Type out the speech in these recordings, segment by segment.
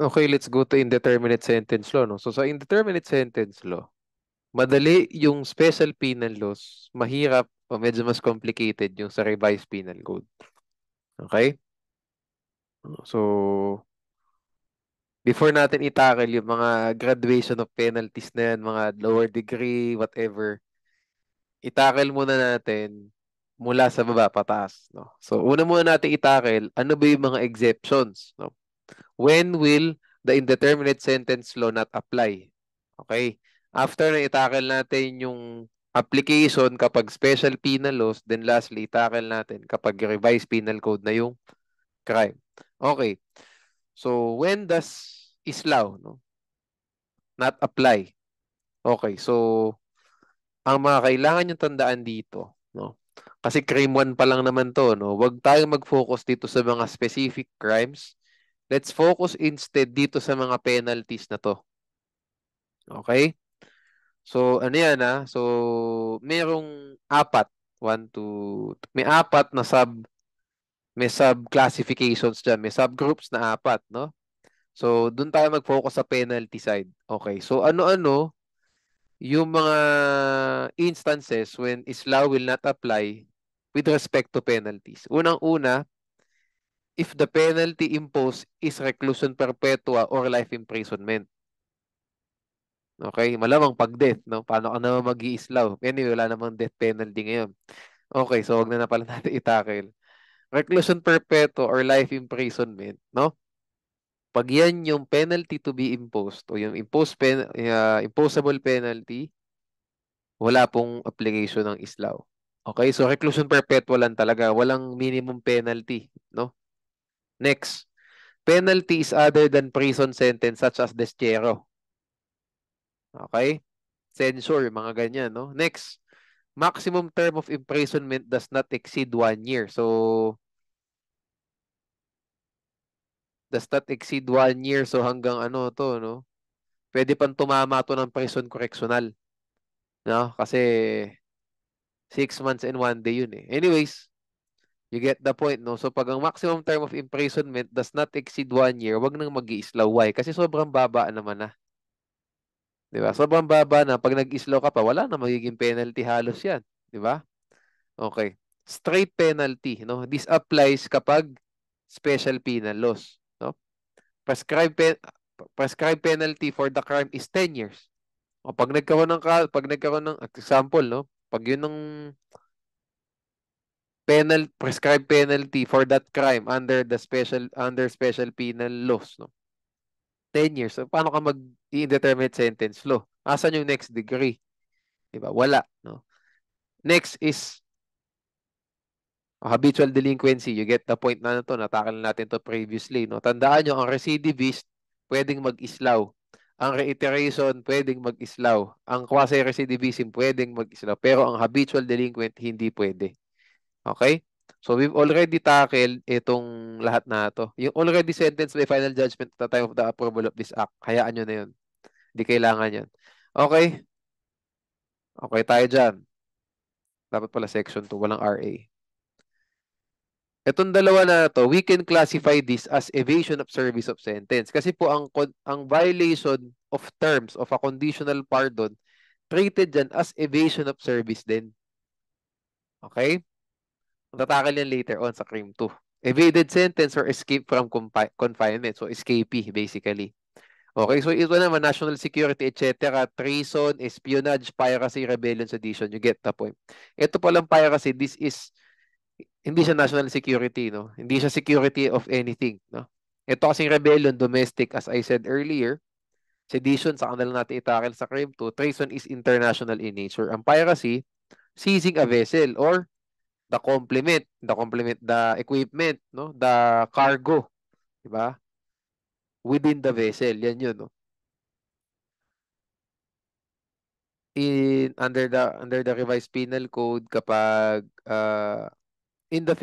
Okay, let's go to indeterminate sentence law, no? So sa indeterminate sentence law, madali yung special penal laws, mahirap o medyo mas complicated yung sa revised penal code. Okay? So, before natin itackle yung mga graduation of penalties na yan, mga lower degree, whatever, itackle muna natin mula sa baba pataas, no? So, una muna natin itackle, ano ba yung mga exceptions, no? When will the indeterminate sentence law not apply? Okay? After na itackle natin yung application kapag special penal laws, then lastly, itackle natin kapag revised penal code na yung crime. Okay. So, when does islaw, no, not apply? Okay. So, ang mga kailangan yung tandaan dito, no? Kasi crime 1 pa lang naman to, no? Huwag tayong mag-focus dito sa mga specific crimes. Let's focus instead dito sa mga penalties na to. Okay? So, ano yan So, merong apat. One, two, may apat na may sub-classifications dyan. May subgroups na apat, no? So, dun tayo mag-focus sa penalty side. Okay. So, ano-ano yung mga instances when ISLA will not apply with respect to penalties. Unang-una, if the penalty imposed is reclusion perpetua or life imprisonment. Okay, malamang pag death, no? Paano ka naman mag-iislaw? Anyway, wala namang death penalty ngayon. Okay, so wag na pala natin itakil. Reclusion perpetua or life imprisonment, no? Pag yan yung penalty to be imposed o yung imposable penalty, wala pong application ng islaw. Okay, so reclusion perpetua lang talaga. Walang minimum penalty, no? Next, penalties other than prison sentence such as desterro. Okay? Censure, mga ganyan, no? Next, maximum term of imprisonment does not exceed 1 year. So, does not exceed 1 year. So, hanggang ano to, no? Pwede pang tumama to ng prison correctional. No? Kasi 6 months and 1 day yun eh. Anyways, you get the point, no? So, pag ang maximum term of imprisonment does not exceed 1 year, wag nang mag-i-islaw. Why? Kasi sobrang baba naman na. Di ba? Sobrang baba na. Pag nag-islaw ka pa, wala na magiging penalty halos yan. Di ba? Okay. Straight penalty, no? This applies kapag special penal laws, no? Prescribed pen prescribed penalty for the crime is 10 years. O pag nagkaroon ng example, no? Pag yun ng prescribed penalty for that crime under special penal laws, no? 10 years. So, paano ka mag-indeterminate sentence law? Asan yung next degree? 'Di ba? Wala, no? Next is habitual delinquency. You get the point na to. Natakal natin to previously, no? Tandaan nyo, ang recidivist pwedeng mag-islaw. Ang reiteration pwedeng mag-islaw. Ang quasi-recidivism pwedeng mag-islaw. Pero ang habitual delinquent hindi pwede. Okay? So we've already tackled itong lahat na to. Yung already sentenced by final judgment at the time of the approval of this act. Hayaan nyo na yun. Hindi kailangan yan. Okay? Okay tayo dyan. Dapat pala section 2. Walang RA. Itong dalawa na to, we can classify this as evasion of service of sentence. Kasi po ang violation of terms of a conditional pardon treated dyan as evasion of service din. Okay? Tatakal yan later on sa crime 2. Evaded sentence or escape from confinement. So, escapee, basically. Okay, so ito naman, national security, etc. Treason, espionage, piracy, rebellion, sedition. You get the point. Ito palang piracy, this is hindi siya national security, no? Hindi siya security of anything, no? Ito kasing rebellion, domestic, as I said earlier. Sedition, sa kanila natin itakil sa crime 2. Treason is international in nature. Ang piracy, seizing a vessel or the equipment, no? The cargo, di ba? Within the vessel, yan yun, no? Under the revised penal code kapag within the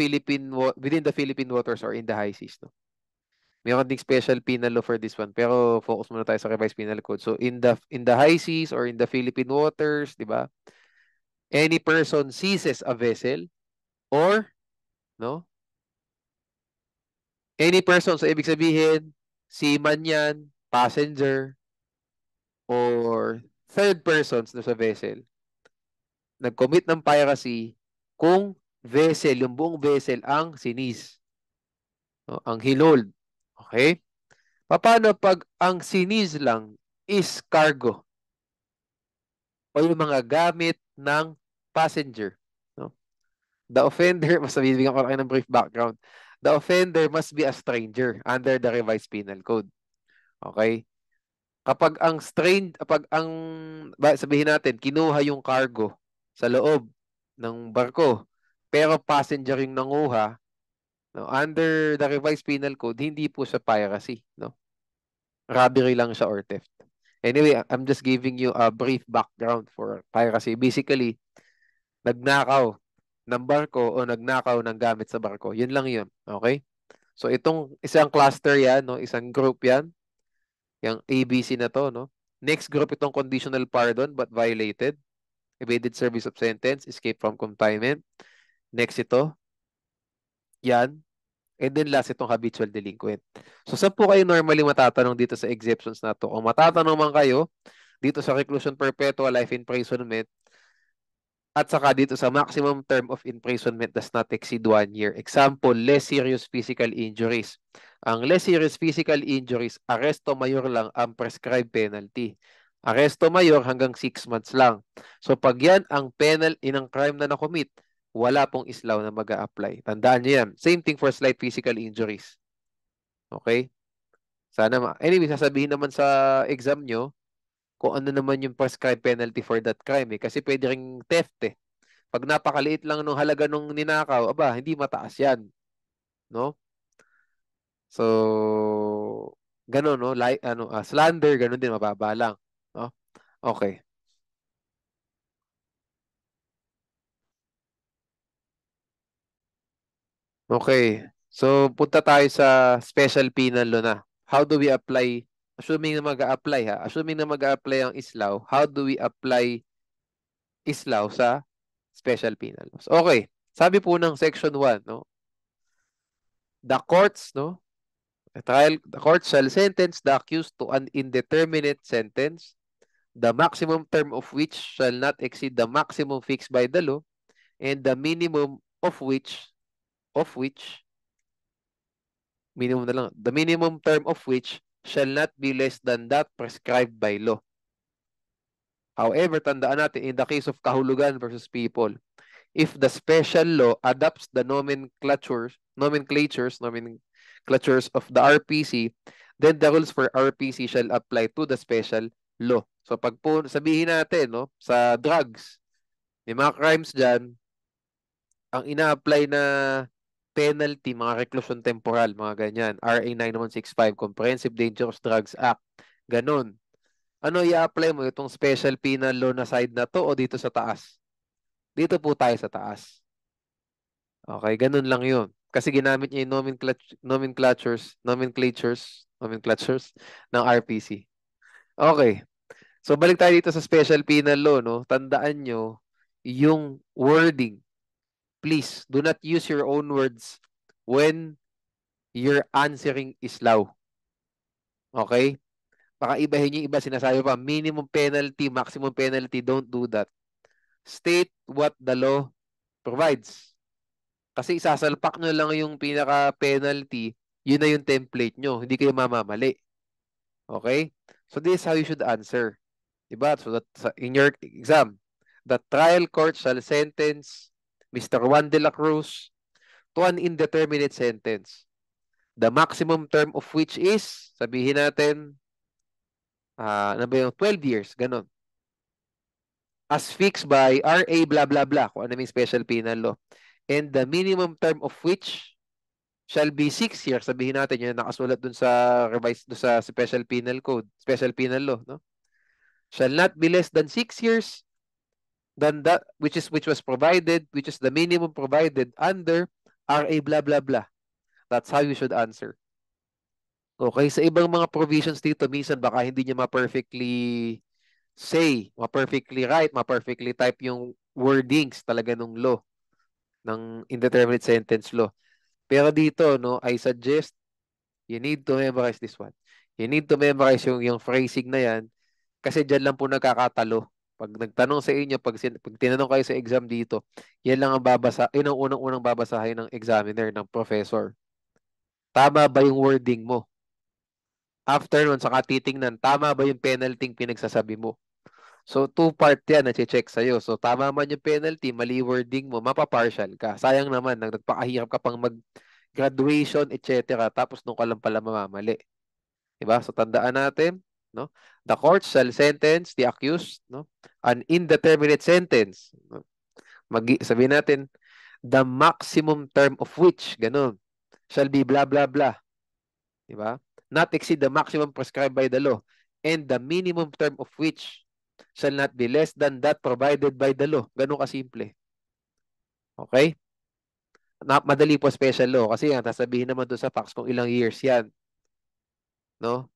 Philippine waters or in the high seas, no? Meron ding special penal law for this one, pero focus muna tayo sa revised penal code. So in the high seas or in the Philippine waters, 'di ba? Any person seizes a vessel or no? Any person, so ibig sabihin seaman yan, passenger, or third persons na sa vessel, nag-commit ng piracy kung vessel, yung buong vessel ang sinis, no? Ang hinold. Okay? Paano pag ang sinis lang is cargo o yung mga gamit ng passenger? No? The offender, mas bibigyan ko lang ng brief background. The offender must be a stranger under the revised penal code. Okay? Sabihin natin, kinuha yung cargo sa loob ng barko, pero passenger yung nanguha, no, under the revised penal code, hindi po siya piracy, no? Robbery lang siya or theft. Anyway, I'm just giving you a brief background for piracy. Basically, nagnakaw ng barko o nagnakaw ng gamit sa barko. Yun lang yun. Okay? So, itong isang cluster yan, no? Isang group yan. Yung ABC na to, no? Next group, itong conditional pardon but violated. Evaded service of sentence, escape from confinement. Next ito, yan. And then last itong habitual delinquent. So, saan po kayo normally matatanong dito sa exceptions na to? Kung matatanong man kayo dito sa reclusion perpetua, life imprisonment, at saka dito sa maximum term of imprisonment does not exceed 1 year. Example, less serious physical injuries. Ang less serious physical injuries, arresto mayor lang ang prescribed penalty. Arresto mayor hanggang 6 months lang. So pag yan ang penalty ng crime na nakomit, wala pong islaw na mag-a-apply. Tandaan niyo yan. Same thing for slight physical injuries. Okay? Anyway, sasabihin naman sa exam nyo kung ano naman yung prescribed penalty for that crime eh. Kasi pwede ring theft eh. Pag napakaliit lang nung halaga nung ninakaw, aba, hindi mataas yan. No? So, ganun, no? Slander, ganun din, mababa lang. No? Okay. Okay. So, punta tayo sa special penal law na. How do we apply, assuming na mag-a-apply ha, assuming na mag-a-apply ang islaw, how do we apply islaw sa special penal laws? Okay. Sabi po ng section 1, no? The courts, no? The court shall sentence the accused to an indeterminate sentence, the maximum term of which shall not exceed the maximum fixed by the law, and the minimum of which, minimum na lang, the minimum term of which shall not be less than that prescribed by law. However, tandaan natin, in the case of kahulugan versus people, if the special law adopts the nomenclatures of the RPC, then the rules for RPC shall apply to the special law. So pag po sabihin natin, no, sa drugs, may mga crimes dyan, ang ina-apply na penalty, mga reclusion temporal, mga ganyan, RA 9165, Comprehensive Dangerous Drugs Act, ganun. Ano i-apply mo? Itong special penal law na side na to o dito sa taas? Dito po tayo sa taas. Okay, ganun lang yun. Kasi ginamit niya yung nomenclatures ng RPC. Okay. So, balik tayo dito sa special penal law, no? Tandaan nyo yung wording. Please, do not use your own words when you're answering islaw. Okay? Baka ibahin yung iba, sinasabi pa, minimum penalty, maximum penalty, don't do that. State what the law provides. Kasi isasalpak nyo lang yung pinaka-penalty, yun na yung template nyo. Hindi kayo mamamali. Okay? So this is how you should answer. Diba? So that in your exam, the trial court shall sentence Mr. Juan de la Cruz to an indeterminate sentence. The maximum term of which is, sabihin natin, ano ba yung 12 years, ganun. As fixed by RA blah blah blah, kung ano yung special penal law. And the minimum term of which shall be 6 years. Sabihin natin yun, nakasulat dun sa revised, dun sa special penal code, special penal law, no? Shall not be less than 6 years than that which is the minimum provided under RA blah blah blah. That's how you should answer. Okay, sa ibang mga provisions dito, minsan baka hindi niya ma-perfectly ma-perfectly write, ma-perfectly type yung wordings talaga nung law, ng indeterminate sentence law. Pero dito, no, I suggest You need to memorize this one. You need to memorize yung phrasing na yan kasi dyan lang po nagkakatalo. Pag nagtanong sa inyo, pag tinanong kayo sa exam dito, yan lang ang yun ang unang-unang babasahin ng examiner, ng professor. Tama ba yung wording mo? After nun, saka titingnan, tama ba yung penalty pinagsasabi mo? So, two-part yan na check sa'yo. So, tama man yung penalty, mali wording mo, mapapartial ka. Sayang naman, nagpakahirap ka pang mag-graduation, etc. Tapos nung ka lang pala mamamali. Diba? So, tandaan natin, no? The court shall sentence the accused, no? An indeterminate sentence. No? Sabihin natin, the maximum term of which, ganun, shall be blah, blah, blah. Diba? Not exceed the maximum prescribed by the law, and the minimum term of which shall not be less than that provided by the law. Ganun kasimple. Okay? Madali po special law kasi yan, sasabihin naman doon sa facts kung ilang years yan. No?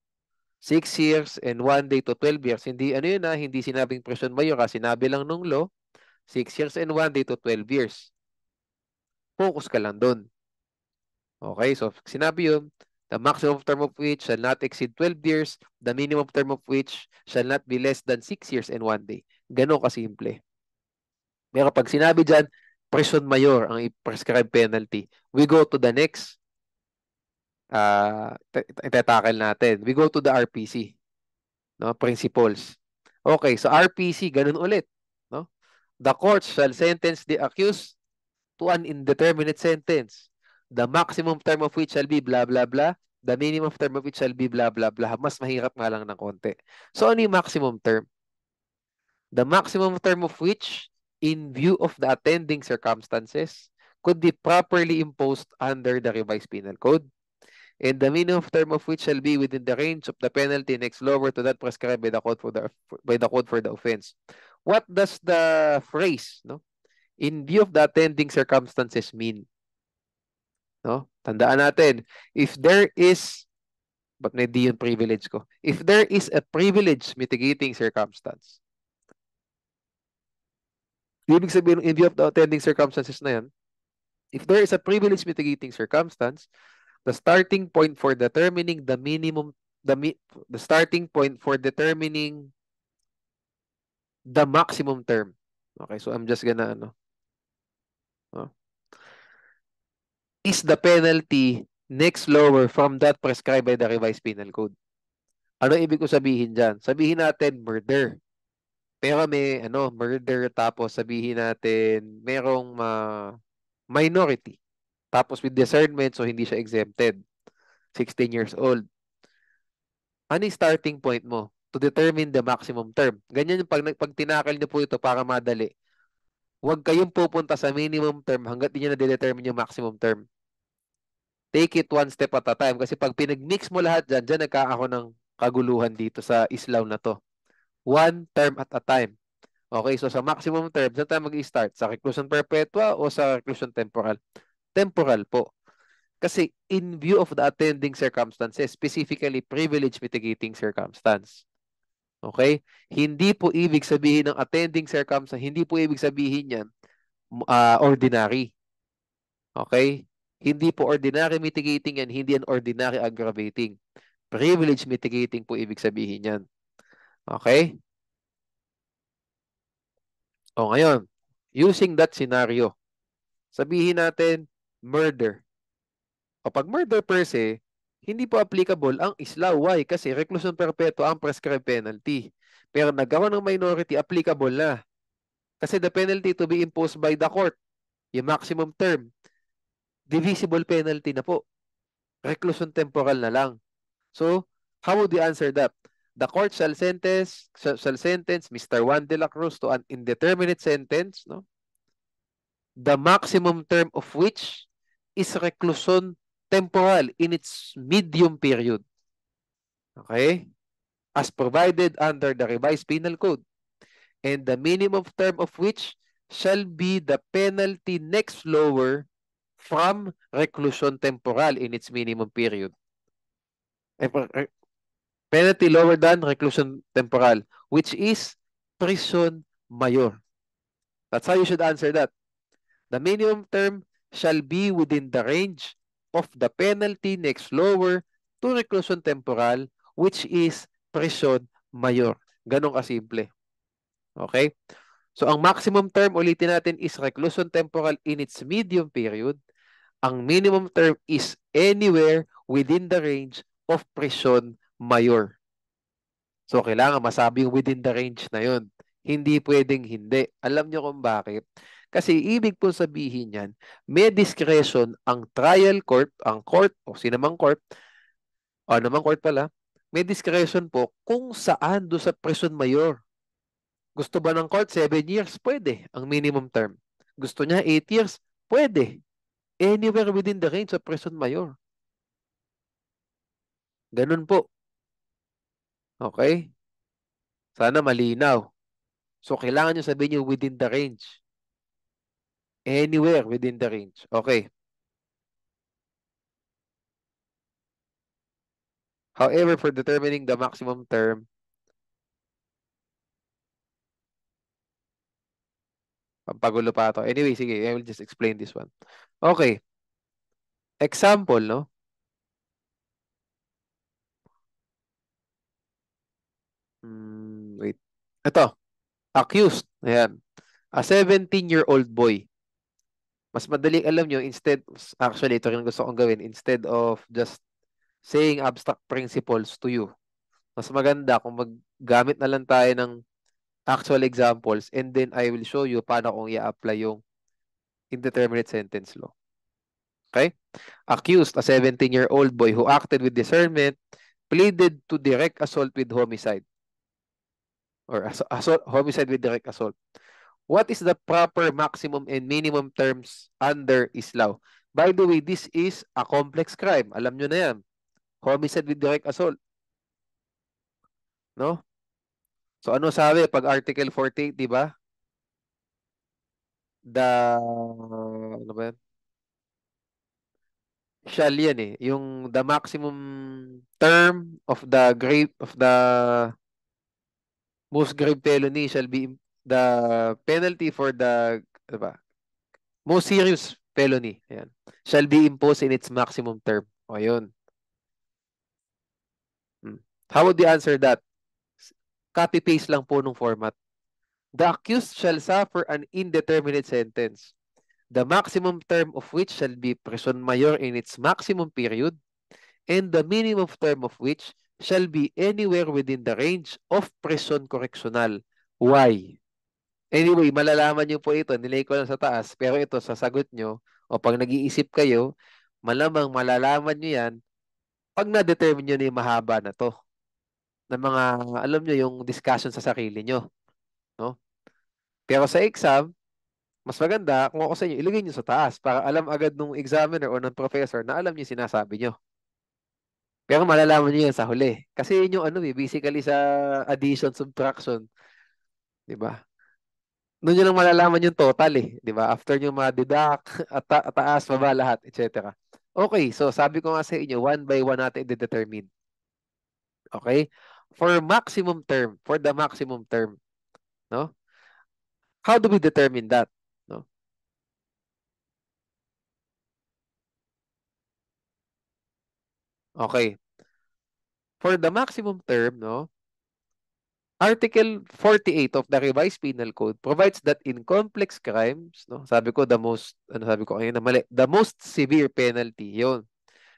6 years and 1 day to 12 years. Hindi, ano yun hindi sinabing presyon mayor kasi sinabi lang nung law, 6 years and 1 day to 12 years. Focus ka lang doon. Okay, so sinabi yun, the maximum term of which shall not exceed 12 years, the minimum term of which shall not be less than 6 years and 1 day. Ganon kasimple. Pero pag sinabi dyan, presyon mayor ang i-prescribe penalty, we go to the next itatakal natin. We go to the RPC, no? Principles. Okay, so RPC, ganun ulit, no? The court shall sentence the accused to an indeterminate sentence. The maximum term of which shall be blah, blah, blah. The minimum term of which shall be blah, blah, blah. Mas mahirap nga lang ng konti. So, ano yung maximum term? The maximum term of which, in view of the attending circumstances, could be properly imposed under the revised penal code, and the minimum term of which shall be within the range of the penalty next lower to that prescribed by the code for the offense. What does the phrase, no, in view of the attending circumstances mean? No? Tandaan natin, if there is, but hindi yung privilege ko, if there is a privilege mitigating circumstance, ibig sabihin in view of the attending circumstances na yan, if there is a privilege mitigating circumstance, the starting point for determining the minimum, the starting point for determining the maximum term. Okay, so I'm just gonna is the penalty next lower from that prescribed by the revised penal code. Ano ibig ko sabihin dyan? Sabihin natin murder. Pero may murder tapos sabihin natin merong minority. Tapos with discernment so hindi siya exempted. 16 years old. Ano yung starting point mo to determine the maximum term? Ganyan yung pag tinakal niyo po ito para madali. Huwag kayong pupunta sa minimum term hanggat hindi niyo na-determine yung maximum term. Take it one step at a time. Kasi pag pinag-mix mo lahat dyan nagkakaroon ng kaguluhan dito sa islaw na to. One term at a time. Okay, so sa maximum term, saan tayo mag-i-start? Sa reclusion perpetua o sa reclusion temporal? Temporal po. Kasi in view of the attending circumstances, specifically privilege mitigating circumstance. Okay? Hindi po ibig sabihin ng attending circumstance, hindi po ibig sabihin yan ordinary. Okay? Hindi po ordinary mitigating yan, hindi yan ordinary aggravating. Privilege mitigating po ibig sabihin yan. Okay? O ngayon, using that scenario, sabihin natin murder. O pag murder per se, hindi po applicable ang islaw. Why? Kasi reclusion perpetua ang prescribed penalty. Pero nagkaroon ng minority, applicable na. Kasi the penalty to be imposed by the court, yung maximum term, divisible penalty na po. Reclusion temporal na lang. So, how would you answer that? The court shall sentence Mr. Juan de la Cruz to an indeterminate sentence, no? The maximum term of which is reclusion temporal in its medium period. Okay? As provided under the revised penal code. And the minimum term of which shall be the penalty next lower from reclusion temporal in its minimum period. Penalty lower than reclusion temporal, which is prison mayor. That's how you should answer that. The minimum term shall be within the range of the penalty next lower to reclusion temporal, which is prison mayor. Ganon kasimple. Okay? So, ang maximum term, ulitin natin, is reclusion temporal in its medium period. Ang minimum term is anywhere within the range of prison mayor. So, kailangan masabi yung within the range na yun. Hindi pwedeng hindi. Alam nyo kung bakit? Kasi ibig po sabihin yan, may discretion ang trial court, ang court, o sinamang court, o namang court pala, may discretion po kung saan do sa prison mayor. Gusto ba ng court 7 years? Pwede, ang minimum term. Gusto niya 8 years? Pwede. Anywhere within the range of prison mayor. Ganun po. Okay? Sana malinaw. So, kailangan nyo sabihin nyo within the range. Anywhere within the range. Okay. However, for determining the maximum term, pampagulo pa ito. Anyway, sige, I will just explain this one. Okay. Example, no? Wait. Ito. Accused. Ayan. A 17-year-old boy. Mas madaling alam nyo, actually, ito rin gusto kong gawin, instead of just saying abstract principles to you. Mas maganda kung maggamit na lang tayo ng actual examples and then I will show you paano kung i-apply yung indeterminate sentence law. Okay? Accused, a 17-year-old boy who acted with discernment, pleaded to direct assault with homicide. Or homicide with direct assault. What is the proper maximum and minimum terms under ISLAW? By the way, this is a complex crime. Alam nyo na yan. Homicide with direct assault. No? So ano sabi pag Article 48, di ba? Ano ba yan? Shall yan eh. Yung the maximum term of the most grave felony shall be the penalty for the ano ba? Most serious felony. Ayan. Shall be imposed in its maximum term. O yun. How would you answer that? Copy-paste lang po nung format. The accused shall suffer an indeterminate sentence, the maximum term of which shall be prison mayor in its maximum period, and the minimum term of which shall be anywhere within the range of prison correctional. Why? Anyway, malalaman nyo po ito. Nilay ko lang sa taas. Pero ito, sa sagot nyo, o pag nag-iisip kayo, malamang malalaman nyo yan pag na-determine nyo na yung mahaba na to. Na mga, alam nyo, yung discussion sa sarili nyo. No? Pero sa exam, mas maganda kung ako sa inyo, ilagay nyo sa taas para alam agad nung examiner o ng professor na alam nyo sinasabi nyo. Pero malalaman nyo yan sa huli. Kasi yun yung ano basically sa addition, subtraction. Diba? Doon nyo lang malalaman yung total di ba? After nyo ma-deduct, taas, baba, lahat, etc. Okay, so sabi ko nga sa inyo, one by one natin i-determine. Okay? For the maximum term, no? How do we determine that? No? Okay. For the maximum term, no? Article 48 of the Revised Penal Code provides that in complex crimes, no? Sabi ko the most severe penalty, yon,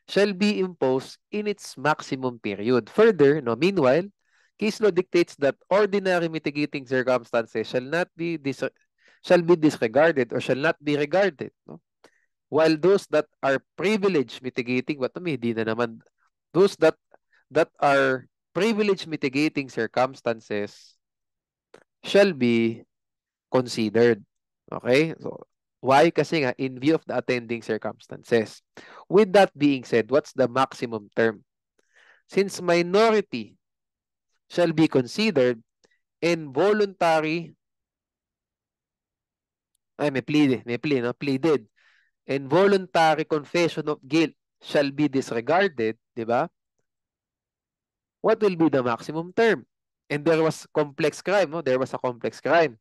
shall be imposed in its maximum period. Further, no, meanwhile, case law dictates that ordinary mitigating circumstances shall be disregarded or shall not be regarded, no? While those that are privileged mitigating, hindi na naman, those that are privileged mitigating circumstances shall be considered. Okay? So, why? Kasi nga, in view of the attending circumstances. With that being said, what's the maximum term? Since minority shall be considered and voluntary, pleaded, and voluntary confession of guilt shall be disregarded, di ba? What will be the maximum term? And there was complex crime, no? There was a complex crime.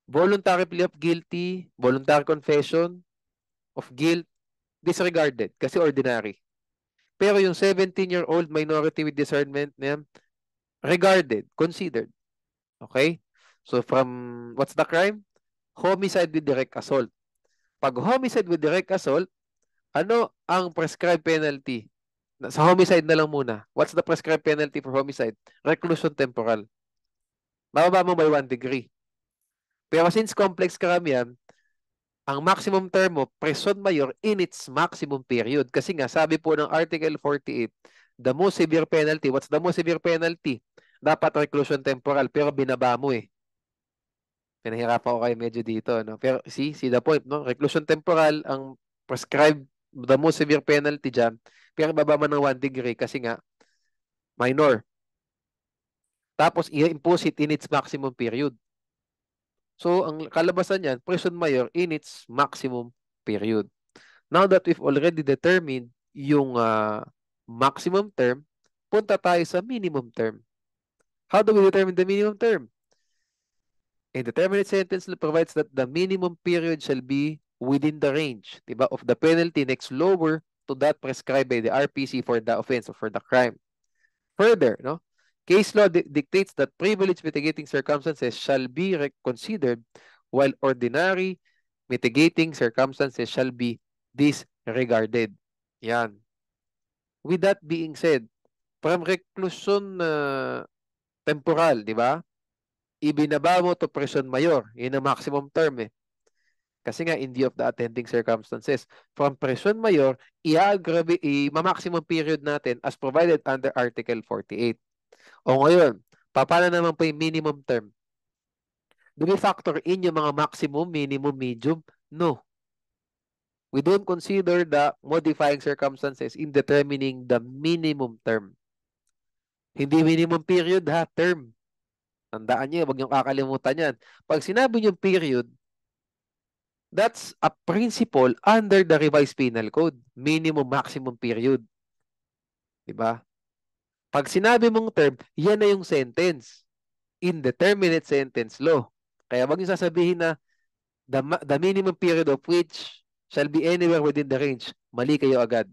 Voluntary plea of guilty, voluntary confession of guilt, disregarded kasi ordinary. Pero yung 17-year-old minority with discernment na yan, regarded, considered. Okay? So from, what's the crime? Homicide with direct assault. Pag homicide with direct assault, ano ang prescribed penalty? Sa homicide na lang muna. What's the prescribed penalty for homicide? Reclusion temporal. Bababa mo by 1 degree. Pero since complex karamihan, ang maximum term mo, prison mayor in its maximum period. Kasi nga, sabi po ng Article 48, the most severe penalty, what's the most severe penalty? Dapat reclusion temporal, pero binaba mo eh. Pinahirapan ko kayo medyo dito, no? Pero see the point, no? Reclusion temporal, ang prescribed, the most severe penalty dyan, pero baba man ng 1 degree kasi nga, minor. Tapos, i-impose it in its maximum period. So, ang kalabasan niyan, prison mayor in its maximum period. Now that we've already determined yung maximum term, punta tayo sa minimum term. How do we determine the minimum term? A determinate sentence provides that the minimum period shall be within the range, diba, of the penalty next lower to that prescribed by the RPC for the offense or for the crime. Further, no, case law dictates that privilege mitigating circumstances shall be considered while ordinary mitigating circumstances shall be disregarded. Yan. With that being said, from reclusion temporal, di ba? Ibinaba mo to prison mayor. Yun ang maximum term eh. Kasi nga, in view of the attending circumstances. From prison mayor, i-maximum period natin as provided under Article 48. O ngayon, paano naman po yung minimum term? Do we factor in yung mga maximum, minimum, medium? No. We don't consider the modifying circumstances in determining the minimum term. Hindi minimum period ha, term. Tandaan niyo, wag niyong kakalimutan yan. Pag sinabi niyong period, that's a principle under the revised penal code. Minimum, maximum period. Diba? Pag sinabi mong term, yan na yung sentence. Indeterminate sentence law. Kaya wag niyo sasabihin na the minimum period of which shall be anywhere within the range. Mali kayo agad.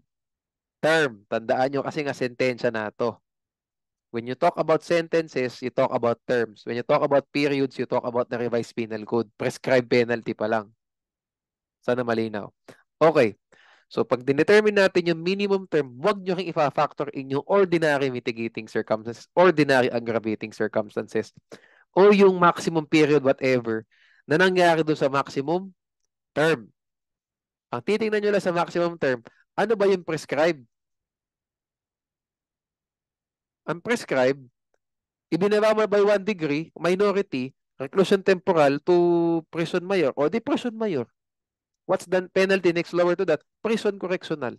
Term, tandaan nyo kasi nga sentensya na to. When you talk about sentences, you talk about terms. When you talk about periods, you talk about the revised penal code. Prescribed penalty pa lang. Sana malinaw. Okay. So, pag dinetermine natin yung minimum term, huwag nyo ring ifa-factor in yung ordinary mitigating circumstances, ordinary aggravating circumstances, o yung maximum period, whatever, na nangyari doon sa maximum term. Ang titingnan nyo lang sa maximum term, ano ba yung prescribed? Ang prescribed, ibinaba mo by 1 degree, minority, reclusion temporal to prison mayor, o di prison mayor. What's the penalty next lower to that? Prison correctional.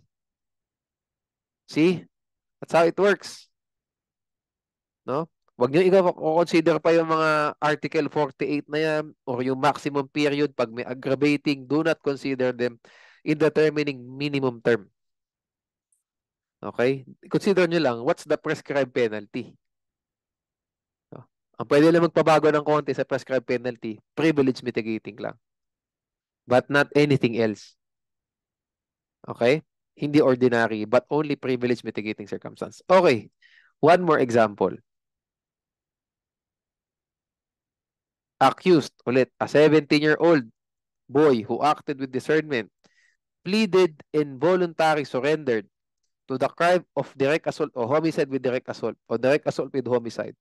See? That's how it works. No? Huwag niyo i-consider pa yung mga Article 48 na yan or yung maximum period pag may aggravating. Do not consider them in determining minimum term. Okay? Consider nyo lang, what's the prescribed penalty? No? Ang pwede lang magpabago ng konti sa prescribed penalty, privilege mitigating lang. But not anything else. Okay? Hindi ordinary, but only privilege mitigating circumstance. Okay. One more example. Accused, ulit, a 17-year-old boy who acted with discernment, pleaded involuntary surrendered to the crime of direct assault o homicide with direct assault o direct assault with homicide.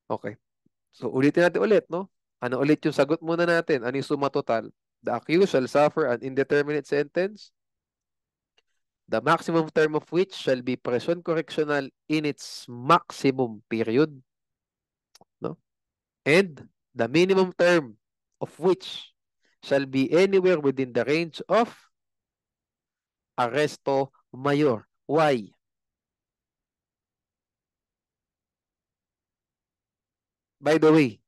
Okay. So, ulitin natin ulit, no? Ano ulit yung sagot muna natin? Ano yung suma total? The accused shall suffer an indeterminate sentence, the maximum term of which shall be prison correctional in its maximum period, no? And the minimum term of which shall be anywhere within the range of arresto mayor. Why? By the way,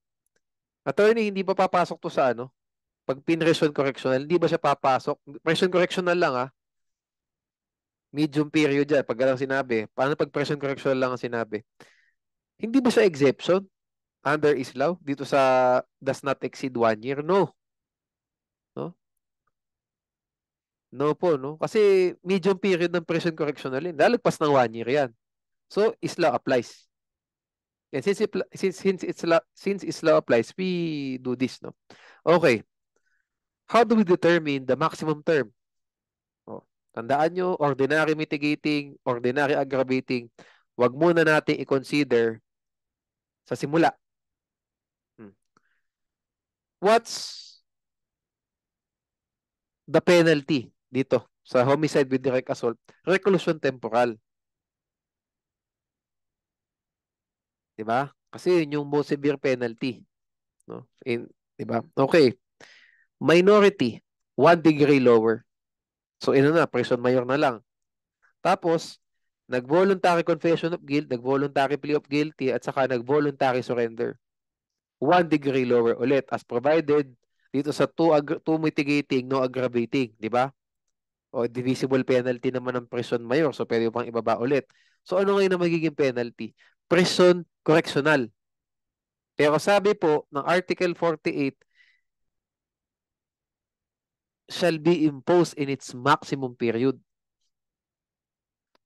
attorney, hindi pa papasok to sa ano? Pag pinreson correctional, hindi ba siya papasok? Preson correctional lang ah. Medium period yan. Pag lang sinabi. Paano pag preson correctional lang ang sinabi? Hindi ba siya exception under Islaw dito sa does not exceed 1 year? No. No? No po, no? Kasi medium period ng present correctional yun. Lalagpas ng 1 year yan. So, is law applies. And since is law applies, we do this, no? Okay. How do we determine the maximum term? Oh, tandaan nyo, ordinary mitigating, ordinary aggravating, wag muna natin i-consider sa simula. Hmm. What's the penalty dito sa homicide with direct assault? Reclusion temporal. Diba? Kasi yun yung most severe penalty. No? Diba? Okay. Minority, 1 degree lower. So, ino na, prison mayor na lang. Tapos, nag-voluntary confession of guilt, nag-voluntary plea of guilty, at saka nag-voluntary surrender. 1 degree lower ulit as provided dito sa two mitigating, no aggravating, di ba? O divisible penalty naman ng prison mayor, so pwede pang ibaba ulit. So ano ngayon ang magiging penalty? Prison correctional. Pero sabi po ng Article 48, shall be imposed in its maximum period.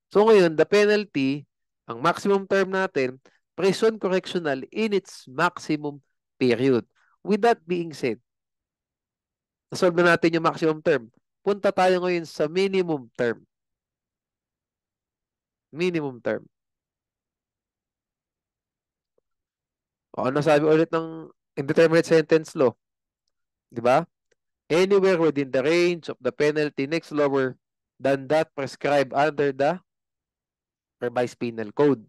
So ngayon, the penalty, ang maximum term natin, prison correctional in its maximum period. With that being said, nasolve na natin yung maximum term. Punta tayo ngayon sa minimum term. Minimum term. O ano sabi ulit ng indeterminate sentence law? Di ba? Anywhere within the range of the penalty next lower than that prescribed under the revised penal code.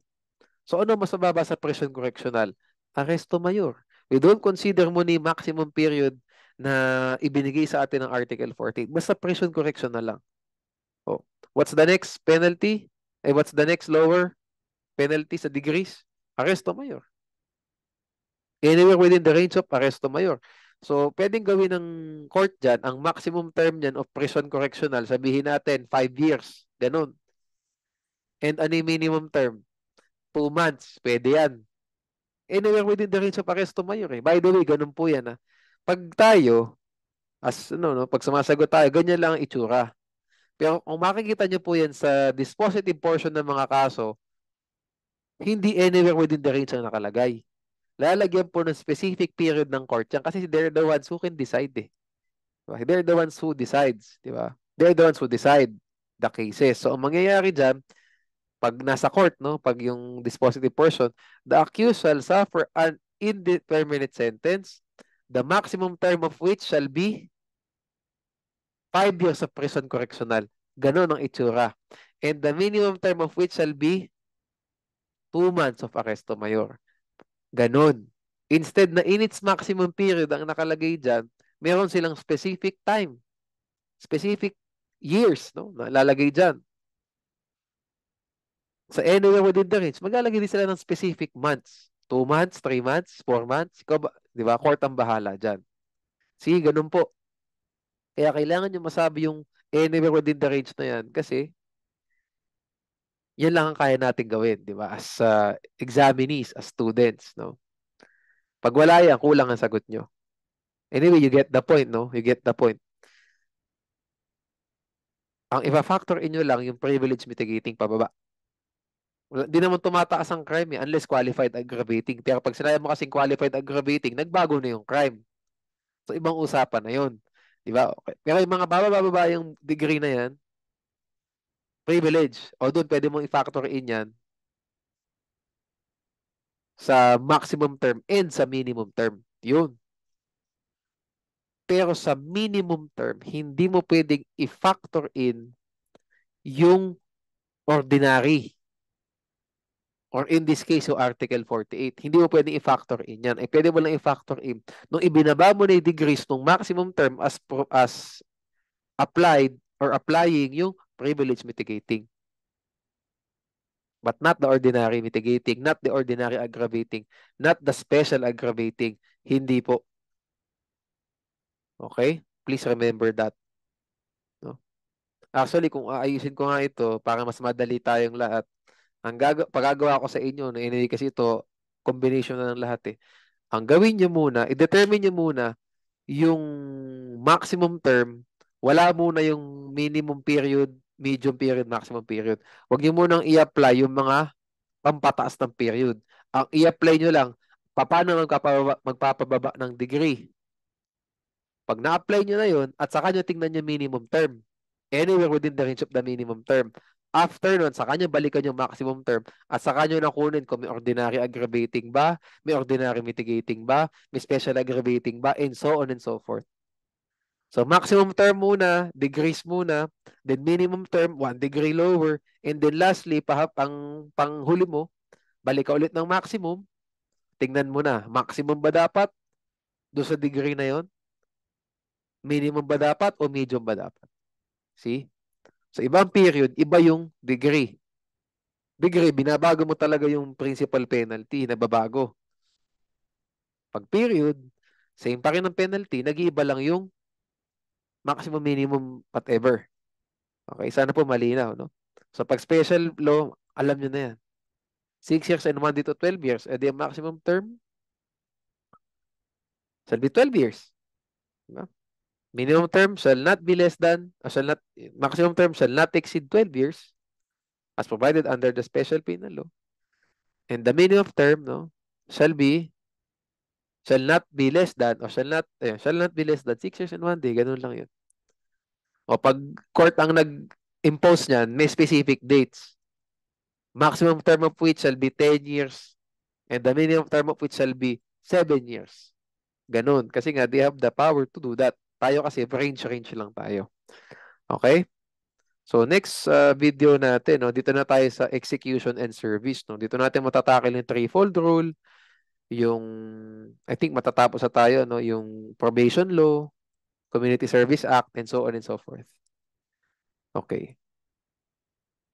So ano mas mababa sa prison correctional? Arresto mayor. We don't consider muna yung maximum period na ibinigay sa atin ng Article 48. Basta prison correctional lang. Oh. What's the next penalty? What's the next lower penalty sa degrees? Arresto mayor. Anywhere within the range of arresto mayor. So, pwedeng gawin ng court dyan, ang maximum term dyan of prison correctional, sabihin natin 5 years. Ganun. And ano yung minimum term? 2 months. Pwede yan. Anywhere within the range of arresto mayor eh. By the way, ganun po yan. Pag tayo, pag sumasagot tayo, ganyan lang ang itsura. Pero kung makikita nyo po yan sa dispositive portion ng mga kaso, hindi anywhere within the range ang nakalagay. Lalagyan po ng specific period ng court yan kasi they're the ones who can decide eh. Diba? They're the ones who decides, di ba? They're the ones who decide the cases. So, ang mangyayari dyan, pag nasa court, no, pag yung dispositive person, the accused shall suffer an indeterminate sentence, the maximum term of which shall be 5 years of prison correctional. Ganon ang itsura. And the minimum term of which shall be 2 months of arresto mayor. Ganon. Instead na in its maximum period ang nakalagay dyan, meron silang specific time, specific years, no? Nalalagay dyan. Sa anywhere within the range, maglalagay din sila ng specific months. 2 months, 3 months, 4 months. Ikaw ba, di ba? Court ang bahala dyan. Sige, ganun po. Kaya kailangan nyo masabi yung anywhere within the range na yan kasi yan lang ang kaya natin gawin, di ba? As examinees, as students, no? Pag wala yan, kulang ang sagot nyo. Anyway, you get the point, no? You get the point. Ang ipa-factor inyo lang yung privilege mitigating pababa. Hindi naman tumataas ang crime unless qualified aggravating. Pero pag sinabi mo kasing qualified aggravating, nagbago na yung crime. So, ibang usapan na yun. Di ba? Okay. Pero yung mga bababa yung degree na yan, privilege. O doon, pwede mong i-factor in yan sa maximum term and sa minimum term. Yun. Pero sa minimum term, hindi mo pwedeng i-factor in yung ordinary. Or in this case, yung Article 48. Hindi mo pwedeng i-factor in yan. Pwede mo lang i-factor in. Nung ibinaba mo na yung degrees nung maximum term as applied or applying yung privilege mitigating. But not the ordinary mitigating, not the ordinary aggravating, not the special aggravating. Hindi po. Okay? Please remember that. No? Actually, kung aayusin ko nga ito para mas madali tayong lahat, pagagawa ko sa inyo, no, anyway, kasi ito, combination na ng lahat eh. Ang gawin nyo muna, i-determine nyo muna yung maximum term Wala muna yung minimum period, medium period, maximum period. Huwag niyo munang i-apply yung mga pampataas ng period. Ang i-apply nyo lang, paano magpapababa ng degree. Pag na-apply nyo na yun, at saka nyo tingnan yung minimum term. Anywhere within the range of the minimum term. After nun, saka nyo balikan yung maximum term at saka nyo nakunin kung may ordinary aggravating ba, may ordinary mitigating ba, may special aggravating ba, and so on and so forth. So maximum term muna, degrees muna, then minimum term, 1 degree lower, and then lastly, ang panghuli mo, balik ka ulit ng maximum, tingnan mo na, maximum ba dapat doon sa degree na yon? Minimum ba dapat o medium ba dapat? See? Sa ibang period, iba yung degree. Degree, binabago mo talaga yung principal penalty, nababago. Pag period, same pa rin ang penalty, nag-iiba lang yung maximum, minimum, whatever. Okay, sana po malinaw, no? So pag special law, alam nyo na yan. 6 years and 1 dito 12 years. Eh di ang maximum term, shall be 12 years. Diba? Minimum term shall not be less than, maximum term shall not exceed 12 years as provided under the special penal law. And the minimum term, no, shall not be less than, or shall not be less than 6 years and 1 day. Ganun lang yun. O pag court ang nag-impose niyan, may specific dates. Maximum term of which shall be 10 years and the minimum term of which shall be 7 years. Ganun. Kasi nga, they have the power to do that. Tayo kasi, range lang tayo. Okay? So, next video natin, no, dito na tayo sa execution and service. No? Dito natin matatakil yung threefold rule, yung, I think matatapos na tayo, no, yung probation law, Community Service Act, and so on and so forth. Okay.